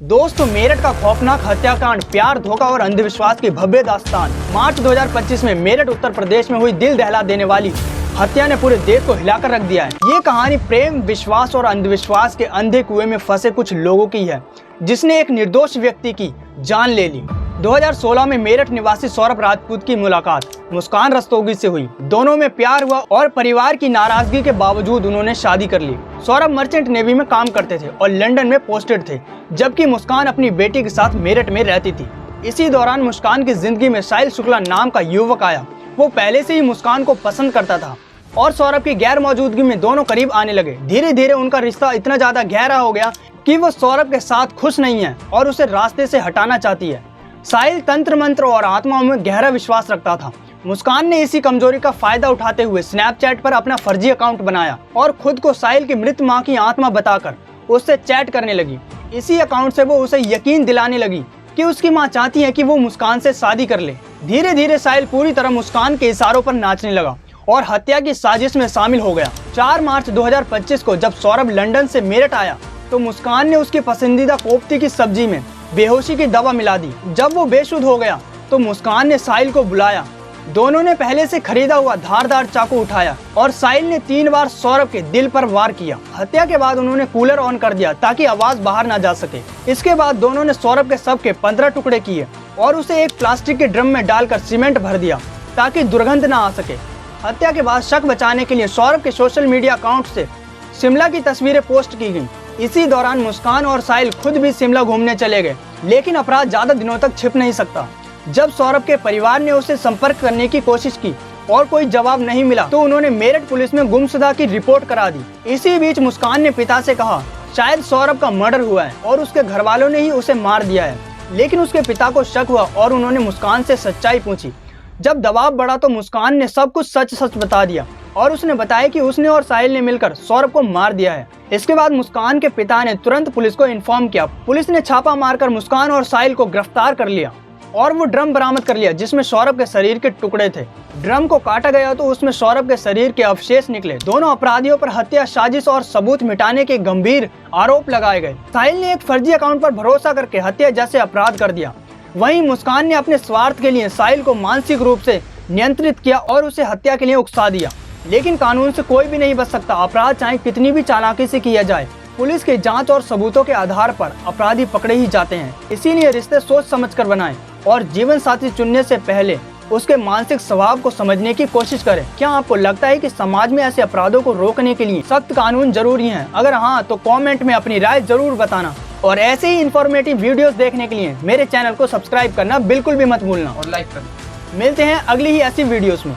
दोस्तों, मेरठ का खौफनाक हत्याकांड, प्यार, धोखा और अंधविश्वास की भव्य दास्तान। मार्च 2025 में मेरठ उत्तर प्रदेश में हुई दिल दहला देने वाली हत्या ने पूरे देश को हिलाकर रख दिया है। ये कहानी प्रेम, विश्वास और अंधविश्वास के अंधे कुएं में फंसे कुछ लोगों की है, जिसने एक निर्दोष व्यक्ति की जान ले ली। 2016 में मेरठ निवासी सौरभ राजपूत की मुलाकात मुस्कान रस्तोगी से हुई। दोनों में प्यार हुआ और परिवार की नाराजगी के बावजूद उन्होंने शादी कर ली। सौरभ मर्चेंट नेवी में काम करते थे और लंदन में पोस्टेड थे, जबकि मुस्कान अपनी बेटी के साथ मेरठ में रहती थी। इसी दौरान मुस्कान की जिंदगी में साहिल शुक्ला नाम का युवक आया। वो पहले से ही मुस्कान को पसंद करता था और सौरभ की गैर मौजूदगी में दोनों करीब आने लगे। धीरे धीरे उनका रिश्ता इतना ज्यादा गहरा हो गया कि वो सौरभ के साथ खुश नहीं है और उसे रास्ते से हटाना चाहती है। साहिल तंत्र मंत्र और आत्माओं में गहरा विश्वास रखता था। मुस्कान ने इसी कमजोरी का फायदा उठाते हुए स्नैपचैट पर अपना फर्जी अकाउंट बनाया और खुद को साहिल की मृत मां की आत्मा बताकर उससे चैट करने लगी। इसी अकाउंट से वो उसे यकीन दिलाने लगी कि उसकी मां चाहती है कि वो मुस्कान से शादी कर ले। धीरे धीरे साहिल पूरी तरह मुस्कान के इशारों पर नाचने लगा और हत्या की साजिश में शामिल हो गया। 4 मार्च 2025 को जब सौरभ लंदन से मेरठ आया तो मुस्कान ने उसकी पसंदीदा कोफ्ते की सब्जी में बेहोशी की दवा मिला दी। जब वो बेसुध हो गया तो मुस्कान ने साहिल को बुलाया। दोनों ने पहले से खरीदा हुआ धारदार चाकू उठाया और साहिल ने 3 बार सौरभ के दिल पर वार किया। हत्या के बाद उन्होंने कूलर ऑन कर दिया ताकि आवाज बाहर ना जा सके। इसके बाद दोनों ने सौरभ के शव के 15 टुकड़े किए और उसे एक प्लास्टिक के ड्रम में डालकर सीमेंट भर दिया ताकि दुर्गंध न आ सके। हत्या के बाद शक बचाने के लिए सौरभ के सोशल मीडिया अकाउंट से शिमला की तस्वीरें पोस्ट की गईं। इसी दौरान मुस्कान और साहिल खुद भी शिमला घूमने चले गए, लेकिन अपराध ज्यादा दिनों तक छिप नहीं सकता। जब सौरभ के परिवार ने उसे संपर्क करने की कोशिश की और कोई जवाब नहीं मिला तो उन्होंने मेरठ पुलिस में गुमशुदा की रिपोर्ट करा दी। इसी बीच मुस्कान ने पिता से कहा शायद सौरभ का मर्डर हुआ है और उसके घर वालों ने ही उसे मार दिया है, लेकिन उसके पिता को शक हुआ और उन्होंने मुस्कान से सच्चाई पूछी। जब दबाव बढ़ा तो मुस्कान ने सब कुछ सच सच बता दिया और उसने बताया कि उसने और साहिल ने मिलकर सौरभ को मार दिया है। इसके बाद मुस्कान के पिता ने तुरंत पुलिस को इन्फॉर्म किया। पुलिस ने छापा मारकर मुस्कान और साहिल को गिरफ्तार कर लिया और वो ड्रम बरामद कर लिया जिसमें सौरभ के शरीर के टुकड़े थे। ड्रम को काटा गया तो उसमें सौरभ के शरीर के अवशेष निकले। दोनों अपराधियों पर हत्या, साजिश और सबूत मिटाने के गंभीर आरोप लगाए गए। साहिल ने एक फर्जी अकाउंट पर भरोसा करके हत्या जैसे अपराध कर दिया। वहीं मुस्कान ने अपने स्वार्थ के लिए साहिल को मानसिक रूप से नियंत्रित किया और उसे हत्या के लिए उकसा दिया। लेकिन कानून से कोई भी नहीं बच सकता। अपराध चाहे कितनी भी चालाकी से किया जाए, पुलिस की जांच और सबूतों के आधार पर अपराधी पकड़े ही जाते हैं। इसीलिए रिश्ते सोच समझकर बनाएं और जीवन साथी चुनने से पहले उसके मानसिक स्वभाव को समझने की कोशिश करें। क्या आपको लगता है कि समाज में ऐसे अपराधों को रोकने के लिए सख्त कानून जरूरी हैं? अगर हाँ तो कमेंट में अपनी राय जरूर बताना और ऐसे ही इंफॉर्मेटिव वीडियोस देखने के लिए मेरे चैनल को सब्सक्राइब करना बिल्कुल भी मत भूलना और लाइक करना। मिलते हैं अगली ही ऐसी वीडियोस में।